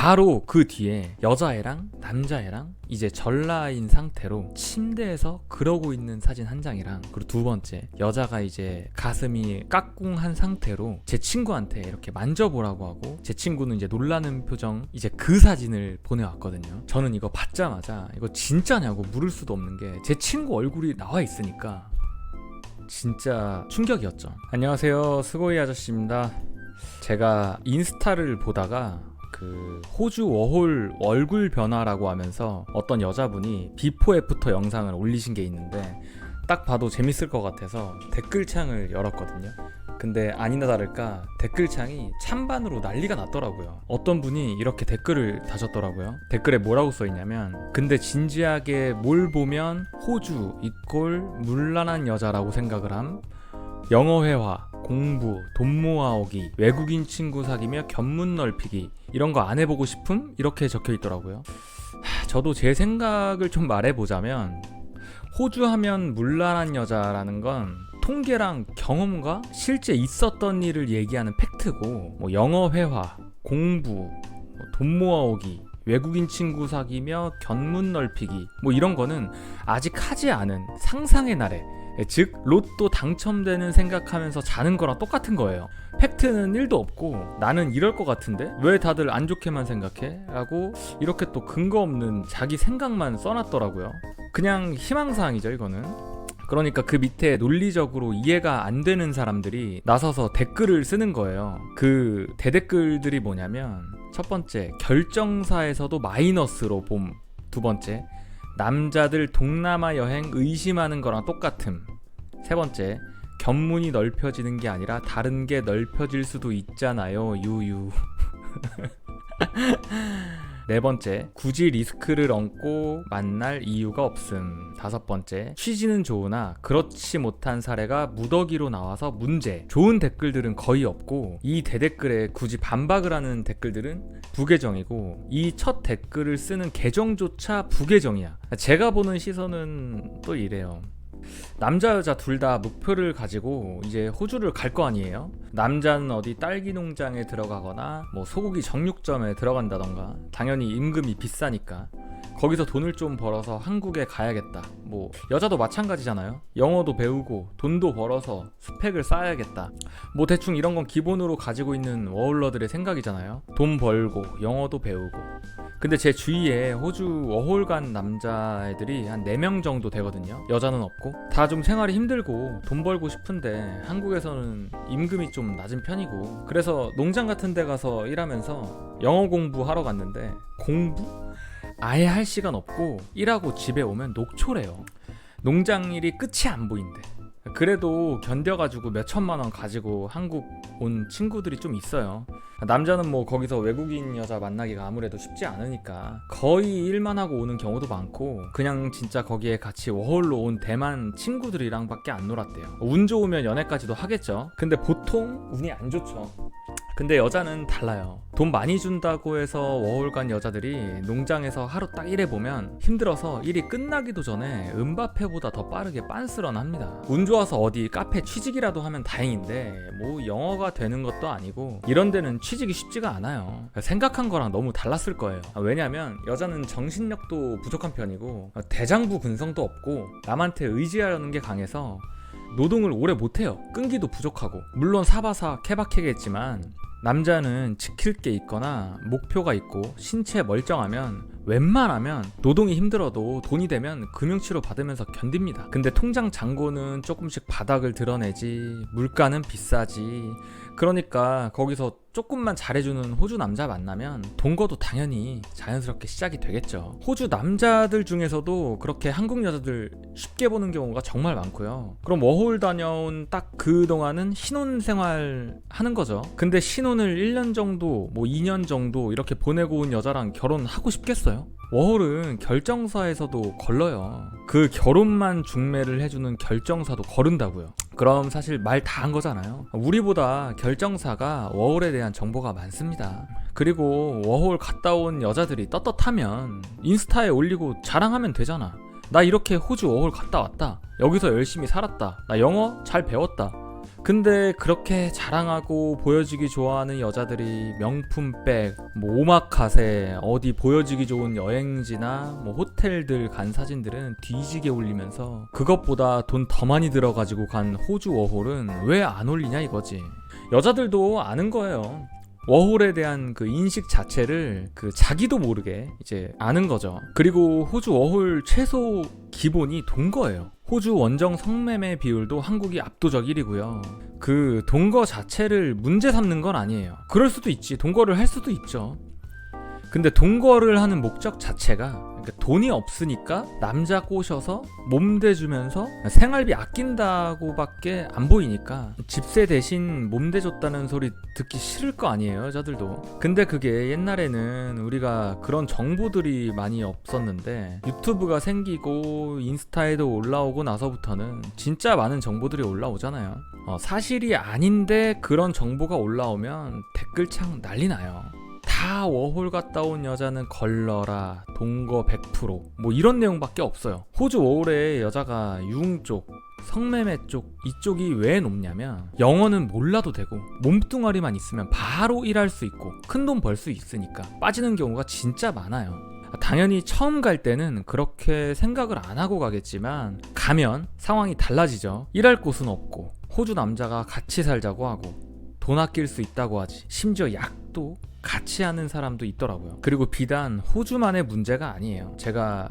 바로 그 뒤에 여자애랑 남자애랑 이제 전라인 상태로 침대에서 그러고 있는 사진 한 장이랑, 그리고 두 번째 여자가 이제 가슴이 까꿍한 상태로 제 친구한테 이렇게 만져보라고 하고, 제 친구는 이제 놀라는 표정, 이제 그 사진을 보내왔거든요. 저는 이거 받자마자 이거 진짜냐고 물을 수도 없는 게 제 친구 얼굴이 나와 있으니까 진짜 충격이었죠. 안녕하세요, 스고이 아저씨입니다. 제가 인스타를 보다가 그 호주 워홀 얼굴 변화라고 하면서 어떤 여자분이 비포 애프터 영상을 올리신 게 있는데, 딱 봐도 재밌을 것 같아서 댓글창을 열었거든요. 근데 아니나 다를까 댓글창이 찬반으로 난리가 났더라고요. 어떤 분이 이렇게 댓글을 다셨더라고요. 댓글에 뭐라고 써있냐면, 근데 진지하게 뭘 보면 호주 이꼴 문란한 여자라고 생각을 함. 영어 회화, 공부, 돈 모아오기, 외국인 친구 사귀며 견문 넓히기, 이런 거 안 해보고 싶음? 이렇게 적혀 있더라고요. 저도 제 생각을 좀 말해보자면, 호주 하면 문란한 여자라는 건 통계랑 경험과 실제 있었던 일을 얘기하는 팩트고, 뭐 영어 회화, 공부, 돈 모아오기, 외국인 친구 사귀며 견문 넓히기, 뭐 이런 거는 아직 하지 않은 상상의 나래, 즉 로또 당첨되는 생각하면서 자는 거랑 똑같은 거예요. 팩트는 1도 없고 나는 이럴 것 같은데 왜 다들 안 좋게만 생각해? 라고 이렇게 또 근거 없는 자기 생각만 써놨더라고요. 그냥 희망사항이죠, 이거는. 그러니까 그 밑에 논리적으로 이해가 안 되는 사람들이 나서서 댓글을 쓰는 거예요. 그 대댓글들이 뭐냐면, 첫 번째, 결정사에서도 마이너스로 봄. 두 번째, 남자들 동남아 여행 의심하는 거랑 똑같음. 세 번째, 견문이 넓혀지는 게 아니라 다른 게 넓혀질 수도 있잖아요, 유유. 네 번째, 굳이 리스크를 얹고 만날 이유가 없음. 다섯 번째, 취지는 좋으나 그렇지 못한 사례가 무더기로 나와서 문제. 좋은 댓글들은 거의 없고, 이 대댓글에 굳이 반박을 하는 댓글들은 부계정이고, 이 첫 댓글을 쓰는 계정조차 부계정이야. 제가 보는 시선은 또 이래요. 남자 여자 둘 다 목표를 가지고 이제 호주를 갈 거 아니에요. 남자는 어디 딸기 농장에 들어가거나 뭐 소고기 정육점에 들어간다던가, 당연히 임금이 비싸니까 거기서 돈을 좀 벌어서 한국에 가야겠다. 뭐 여자도 마찬가지잖아요. 영어도 배우고 돈도 벌어서 스펙을 쌓아야겠다. 뭐 대충 이런 건 기본으로 가지고 있는 워홀러들의 생각이잖아요. 돈 벌고 영어도 배우고. 근데 제 주위에 호주 워홀 간 남자애들이 한 4명 정도 되거든요. 여자는 없고. 다 좀 생활이 힘들고 돈 벌고 싶은데 한국에서는 임금이 좀 낮은 편이고, 그래서 농장 같은 데 가서 일하면서 영어 공부하러 갔는데, 공부? 아예 할 시간 없고 일하고 집에 오면 녹초래요. 농장 일이 끝이 안 보인대. 그래도 견뎌가지고 몇 천만 원 가지고 한국 온 친구들이 좀 있어요. 남자는 뭐 거기서 외국인 여자 만나기가 아무래도 쉽지 않으니까 거의 일만 하고 오는 경우도 많고, 그냥 진짜 거기에 같이 워홀로 온 대만 친구들이랑 밖에 안 놀았대요. 운 좋으면 연애까지도 하겠죠. 근데 보통 운이 안 좋죠. 근데 여자는 달라요. 돈 많이 준다고 해서 워홀 간 여자들이 농장에서 하루 딱 일해보면 힘들어서 일이 끝나기도 전에 음바페보다 더 빠르게 빤스런 합니다. 운 좋아서 어디 카페 취직이라도 하면 다행인데, 뭐 영어가 되는 것도 아니고 이런 데는 취직이 쉽지가 않아요. 생각한 거랑 너무 달랐을 거예요. 왜냐면 여자는 정신력도 부족한 편이고 대장부 근성도 없고 남한테 의지하려는 게 강해서 노동을 오래 못해요. 끈기도 부족하고. 물론 사바사 케바케겠지만 남자는 지킬 게 있거나 목표가 있고 신체 멀쩡하면 웬만하면 노동이 힘들어도 돈이 되면 금융치료 받으면서 견딥니다. 근데 통장 잔고는 조금씩 바닥을 드러내지, 물가는 비싸지. 그러니까 거기서 조금만 잘해주는 호주 남자 만나면 동거도 당연히 자연스럽게 시작이 되겠죠. 호주 남자들 중에서도 그렇게 한국 여자들 쉽게 보는 경우가 정말 많고요. 그럼 워홀 다녀온 딱 그동안은 신혼생활 하는 거죠. 근데 신혼을 1년 정도, 뭐 2년 정도 이렇게 보내고 온 여자랑 결혼하고 싶겠어요? 워홀은 결정사에서도 걸러요. 그 결혼만 중매를 해주는 결정사도 거른다고요. 그럼 사실 말 다 한 거잖아요. 우리보다 결정사가 워홀에 대한 정보가 많습니다. 그리고 워홀 갔다 온 여자들이 떳떳하면 인스타에 올리고 자랑하면 되잖아. 나 이렇게 호주 워홀 갔다 왔다. 여기서 열심히 살았다. 나 영어 잘 배웠다. 근데 그렇게 자랑하고 보여지기 좋아하는 여자들이 명품백, 뭐 오마카세, 어디 보여지기 좋은 여행지나 뭐 호텔들 간 사진들은 뒤지게 올리면서 그것보다 돈 더 많이 들어가지고 간 호주 워홀은 왜 안 올리냐 이거지. 여자들도 아는 거예요. 워홀에 대한 그 인식 자체를 그 자기도 모르게 이제 아는 거죠. 그리고 호주 워홀 최소 기본이 동거예요. 호주 원정 성매매 비율도 한국이 압도적 1위고요. 그 동거 자체를 문제 삼는 건 아니에요. 그럴 수도 있지. 동거를 할 수도 있죠. 근데 동거를 하는 목적 자체가 그러니까 돈이 없으니까 남자 꼬셔서 몸대주면서 생활비 아낀다고밖에 안 보이니까 집세 대신 몸대줬다는 소리 듣기 싫을 거 아니에요, 여자들도. 근데 그게 옛날에는 우리가 그런 정보들이 많이 없었는데 유튜브가 생기고 인스타에도 올라오고 나서부터는 진짜 많은 정보들이 올라오잖아요. 사실이 아닌데 그런 정보가 올라오면 댓글창 난리 나요. 다 워홀 갔다 온 여자는 걸러라, 동거 100%, 뭐 이런 내용밖에 없어요. 호주 워홀에 여자가 유흥 쪽, 성매매 쪽 이쪽이 왜 높냐면 영어는 몰라도 되고 몸뚱아리만 있으면 바로 일할 수 있고 큰돈 벌 수 있으니까 빠지는 경우가 진짜 많아요. 당연히 처음 갈 때는 그렇게 생각을 안 하고 가겠지만 가면 상황이 달라지죠. 일할 곳은 없고 호주 남자가 같이 살자고 하고 돈 아낄 수 있다고 하지, 심지어 약도 같이 하는 사람도 있더라고요. 그리고 비단 호주만의 문제가 아니에요. 제가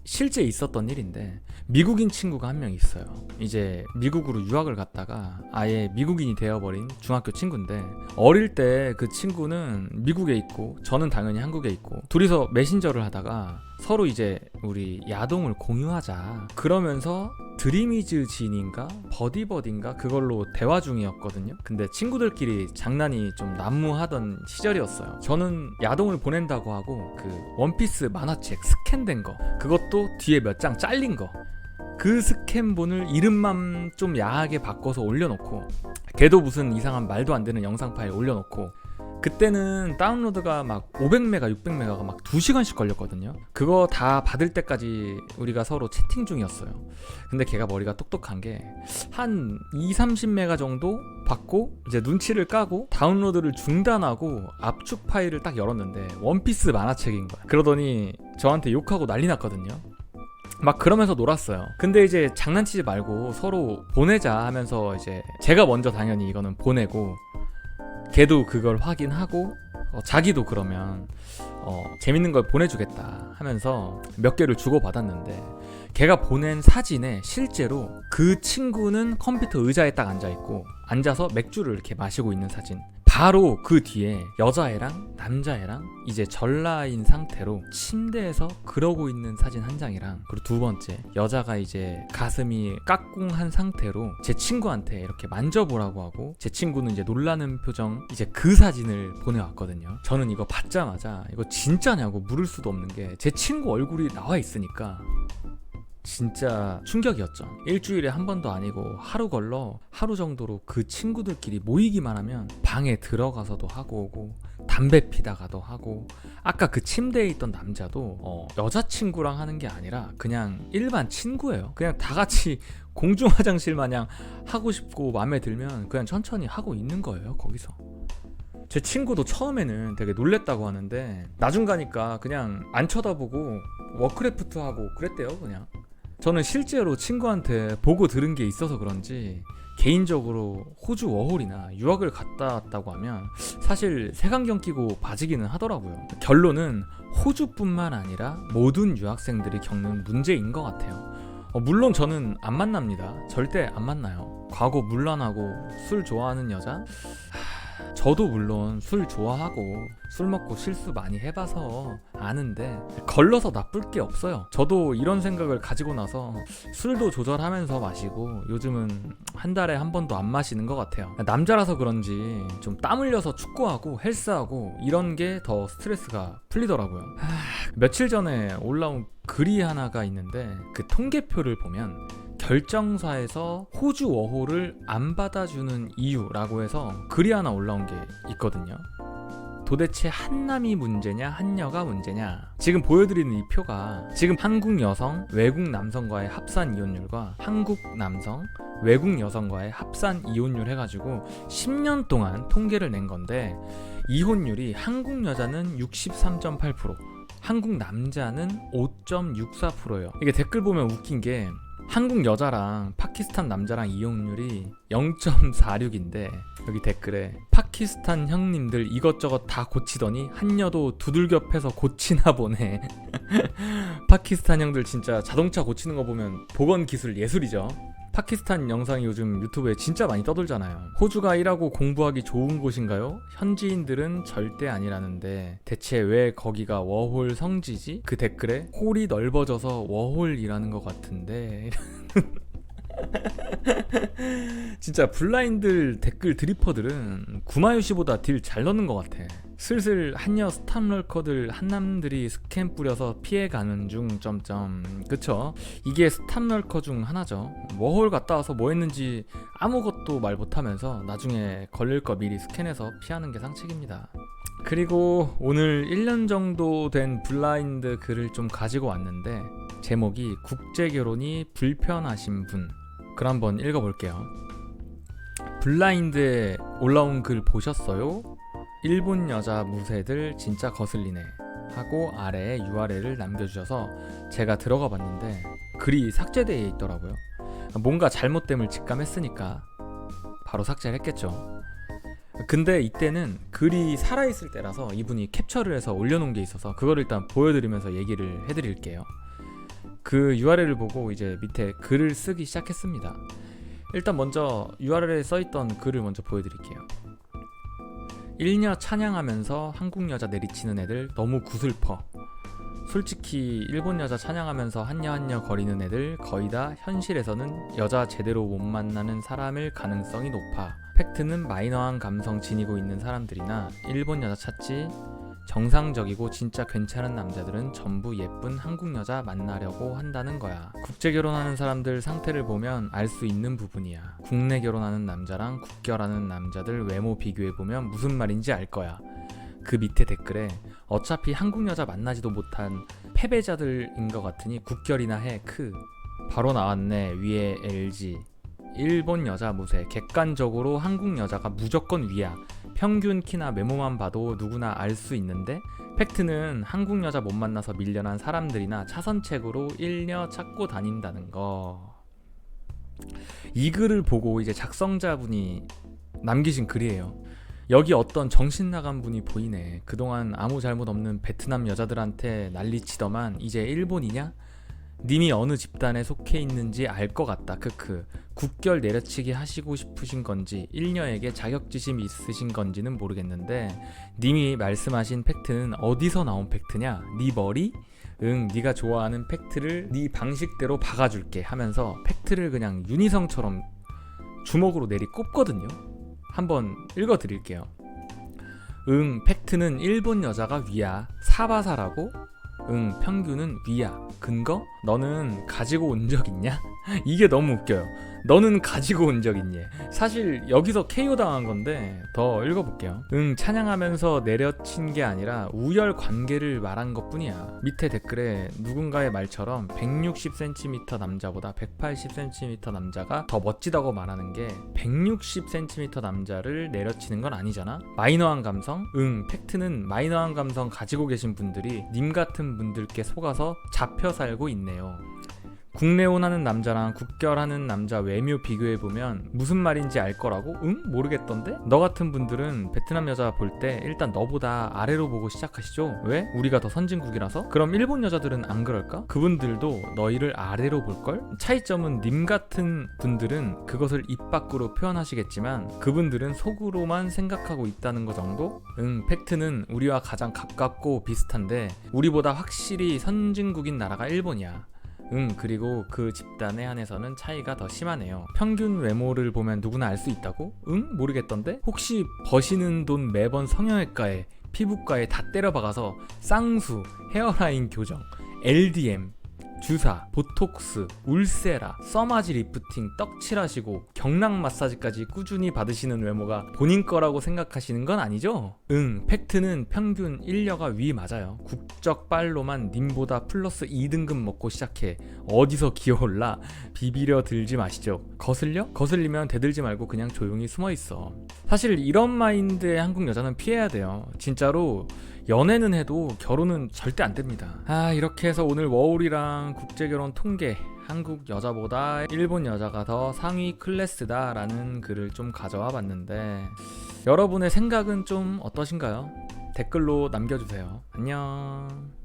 실제 있었던 일인데 미국인 친구가 한 명 있어요. 이제 미국으로 유학을 갔다가 아예 미국인이 되어버린 중학교 친구인데 어릴 때 그 친구는 미국에 있고 저는 당연히 한국에 있고 둘이서 메신저를 하다가 서로 이제 우리 야동을 공유하자 그러면서 드림이즈 진인가 버디버디인가 그걸로 대화 중이었거든요. 근데 친구들끼리 장난이 좀 난무하던 시절이었어요. 저는 야동을 보낸다고 하고 그 원피스 만화책 스캔된 거 그것도 뒤에 몇 장 잘린 거 그 스캔본을 이름만 좀 야하게 바꿔서 올려놓고 걔도 무슨 이상한 말도 안 되는 영상 파일 올려놓고 그때는 다운로드가 막 500메가 600메가가 막 2시간씩 걸렸거든요. 그거 다 받을 때까지 우리가 서로 채팅 중이었어요. 근데 걔가 머리가 똑똑한 게 한 2-30메가 정도 받고 이제 눈치를 까고 다운로드를 중단하고 압축 파일을 딱 열었는데 원피스 만화책인 거야. 그러더니 저한테 욕하고 난리 났거든요. 막 그러면서 놀았어요. 근데 이제 장난치지 말고 서로 보내자 하면서 이제 제가 먼저 당연히 이거는 보내고 걔도 그걸 확인하고 자기도 그러면 재밌는 걸 보내주겠다 하면서 몇 개를 주고받았는데 걔가 보낸 사진에 실제로 그 친구는 컴퓨터 의자에 딱 앉아있고 앉아서 맥주를 이렇게 마시고 있는 사진, 바로 그 뒤에 여자애랑 남자애랑 이제 전라인 상태로 침대에서 그러고 있는 사진 한 장이랑, 그리고 두 번째 여자가 이제 가슴이 까꿍한 상태로 제 친구한테 이렇게 만져보라고 하고 제 친구는 이제 놀라는 표정, 이제 그 사진을 보내왔거든요. 저는 이거 받자마자 이거 진짜냐고 물을 수도 없는 게 제 친구 얼굴이 나와 있으니까 진짜 충격이었죠. 일주일에 한 번도 아니고 하루 걸러 하루 정도로 그 친구들끼리 모이기만 하면 방에 들어가서도 하고 오고 담배 피다가도 하고, 아까 그 침대에 있던 남자도 여자친구랑 하는 게 아니라 그냥 일반 친구예요. 그냥 다 같이 공중 화장실 마냥 하고 싶고 마음에 들면 그냥 천천히 하고 있는 거예요, 거기서. 제 친구도 처음에는 되게 놀랬다고 하는데 나중 가니까 그냥 안 쳐다보고 워크래프트 하고 그랬대요, 그냥. 저는 실제로 친구한테 보고 들은 게 있어서 그런지 개인적으로 호주 워홀이나 유학을 갔다 왔다고 하면 사실 색안경 끼고 봐지기는 하더라고요. 결론은 호주뿐만 아니라 모든 유학생들이 겪는 문제인 것 같아요. 물론 저는 안 만납니다. 절대 안 만나요. 과거 문란하고 술 좋아하는 여자? 저도 물론 술 좋아하고 술 먹고 실수 많이 해봐서 아는데 걸러서 나쁠 게 없어요. 저도 이런 생각을 가지고 나서 술도 조절하면서 마시고 요즘은 한 달에 한 번도 안 마시는 것 같아요. 남자라서 그런지 좀 땀 흘려서 축구하고 헬스하고 이런 게 더 스트레스가 풀리더라고요. 며칠 전에 올라온 글이 하나가 있는데 그 통계표를 보면 결정사에서 호주 워홀을 안 받아주는 이유라고 해서 글이 하나 올라온 게 있거든요. 도대체 한남이 문제냐 한여가 문제냐. 지금 보여드리는 이 표가 지금 한국 여성, 외국 남성과의 합산 이혼율과 한국 남성, 외국 여성과의 합산 이혼율 해가지고 10년 동안 통계를 낸 건데, 이혼율이 한국 여자는 63.8%, 한국 남자는 5.64%예요. 이게 댓글 보면 웃긴 게 한국 여자랑 파키스탄 남자랑 이혼율이 0.46인데 여기 댓글에 파키스탄 형님들 이것저것 다 고치더니 한여도 두들겨 패서 고치나 보네. 파키스탄 형들 진짜 자동차 고치는 거 보면 보건 기술 예술이죠. 파키스탄 영상이 요즘 유튜브에 진짜 많이 떠돌잖아요. 호주가 일하고 공부하기 좋은 곳인가요? 현지인들은 절대 아니라는데 대체 왜 거기가 워홀 성지지? 그 댓글에 홀이 넓어져서 워홀이라는 것 같은데. 진짜 블라인드 댓글 드리퍼들은 구마유시보다 딜 잘 넣는 것 같아. 슬슬 한여 스탑럴커들 한남들이 스캠 뿌려서 피해가는 중 점점. 그쵸? 이게 스탑럴커 중 하나죠. 워홀 갔다 와서 뭐 했는지 아무것도 말 못하면서 나중에 걸릴 거 미리 스캔해서 피하는 게 상책입니다. 그리고 오늘 1년 정도 된 블라인드 글을 좀 가지고 왔는데 제목이 국제결혼이 불편하신 분. 글 한번 읽어볼게요. 블라인드에 올라온 글 보셨어요? 일본 여자 무새들 진짜 거슬리네 하고 아래에 URL을 남겨주셔서 제가 들어가 봤는데 글이 삭제되어 있더라고요. 뭔가 잘못됨을 직감했으니까 바로 삭제를 했겠죠. 근데 이때는 글이 살아있을 때라서 이분이 캡처를 해서 올려놓은 게 있어서 그걸 일단 보여드리면서 얘기를 해드릴게요. 그 URL을 보고 이제 밑에 글을 쓰기 시작했습니다. 일단 먼저 URL에 써있던 글을 먼저 보여드릴게요. 일녀 찬양하면서 한국 여자 내리치는 애들 너무 구슬퍼. 솔직히 일본 여자 찬양하면서 한녀 거리는 애들 거의 다 현실에서는 여자 제대로 못 만나는 사람일 가능성이 높아. 팩트는 마이너한 감성 지니고 있는 사람들이나 일본 여자 찾지 정상적이고 진짜 괜찮은 남자들은 전부 예쁜 한국 여자 만나려고 한다는 거야. 국제 결혼하는 사람들 상태를 보면 알 수 있는 부분이야. 국내 결혼하는 남자랑 국결하는 남자들 외모 비교해보면 무슨 말인지 알 거야. 그 밑에 댓글에 어차피 한국 여자 만나지도 못한 패배자들인 것 같으니 국결이나 해. 바로 나왔네. 위에 LG 일본 여자 무새. 객관적으로 한국 여자가 무조건 위야. 평균 키나 외모만 봐도 누구나 알 수 있는데 팩트는 한국 여자 못 만나서 밀려난 사람들이나 차선책으로 일녀 찾고 다닌다는 거. 이 글을 보고 이제 작성자분이 남기신 글이에요. 여기 어떤 정신 나간 분이 보이네. 그동안 아무 잘못 없는 베트남 여자들한테 난리치더만 이제 일본이냐? 님이 어느 집단에 속해 있는지 알 것 같다. 국결 내려치기 하시고 싶으신 건지 일녀에게 자격지심이 있으신 건지는 모르겠는데 님이 말씀하신 팩트는 어디서 나온 팩트냐? 네 머리? 응, 네가 좋아하는 팩트를 네 방식대로 박아줄게 하면서 팩트를 그냥 윤희성처럼 주먹으로 내리 꼽거든요. 한번 읽어드릴게요. 응, 팩트는 일본 여자가 위야. 사바사라고? 응, 평균은 위야. 근거? 너는 가지고 온 적 있냐? 이게 너무 웃겨요. 너는 가지고 온 적 있니? 사실 여기서 KO 당한 건데 더 읽어볼게요. 응, 찬양하면서 내려친 게 아니라 우열 관계를 말한 것 뿐이야. 밑에 댓글에 누군가의 말처럼 160cm 남자보다 180cm 남자가 더 멋지다고 말하는 게 160cm 남자를 내려치는 건 아니잖아? 마이너한 감성? 응, 팩트는 마이너한 감성 가지고 계신 분들이 님 같은 분들께 속아서 잡혀 살고 있네요. 국내혼하는 남자랑 국결하는 남자 외모 비교해보면 무슨 말인지 알 거라고? 응? 모르겠던데? 너 같은 분들은 베트남 여자 볼 때 일단 너보다 아래로 보고 시작하시죠? 왜? 우리가 더 선진국이라서? 그럼 일본 여자들은 안 그럴까? 그분들도 너희를 아래로 볼걸? 차이점은 님 같은 분들은 그것을 입 밖으로 표현하시겠지만 그분들은 속으로만 생각하고 있다는 거 정도? 응, 팩트는 우리와 가장 가깝고 비슷한데 우리보다 확실히 선진국인 나라가 일본이야. 응, 그리고 그 집단에 한해서는 차이가 더 심하네요. 평균 외모를 보면 누구나 알 수 있다고? 응? 모르겠던데? 혹시 버시는 돈 매번 성형외과에 피부과에 다 때려박아서 쌍수, 헤어라인 교정, LDM 주사, 보톡스, 울세라, 써마지 리프팅, 떡칠하시고 경락 마사지까지 꾸준히 받으시는 외모가 본인 거라고 생각하시는 건 아니죠? 팩트는 평균 1녀가 위 맞아요. 국적 빨로만 님보다 플러스 2등급 먹고 시작해. 어디서 기어올라 비비려 들지 마시죠. 거슬려? 거슬리면 대들지 말고 그냥 조용히 숨어있어. 사실 이런 마인드의 한국 여자는 피해야 돼요. 진짜로 연애는 해도 결혼은 절대 안 됩니다. 이렇게 해서 오늘 워홀이랑 국제결혼 통계, 한국 여자보다 일본 여자가 더 상위 클래스다 라는 글을 좀 가져와 봤는데 여러분의 생각은 좀 어떠신가요? 댓글로 남겨주세요. 안녕.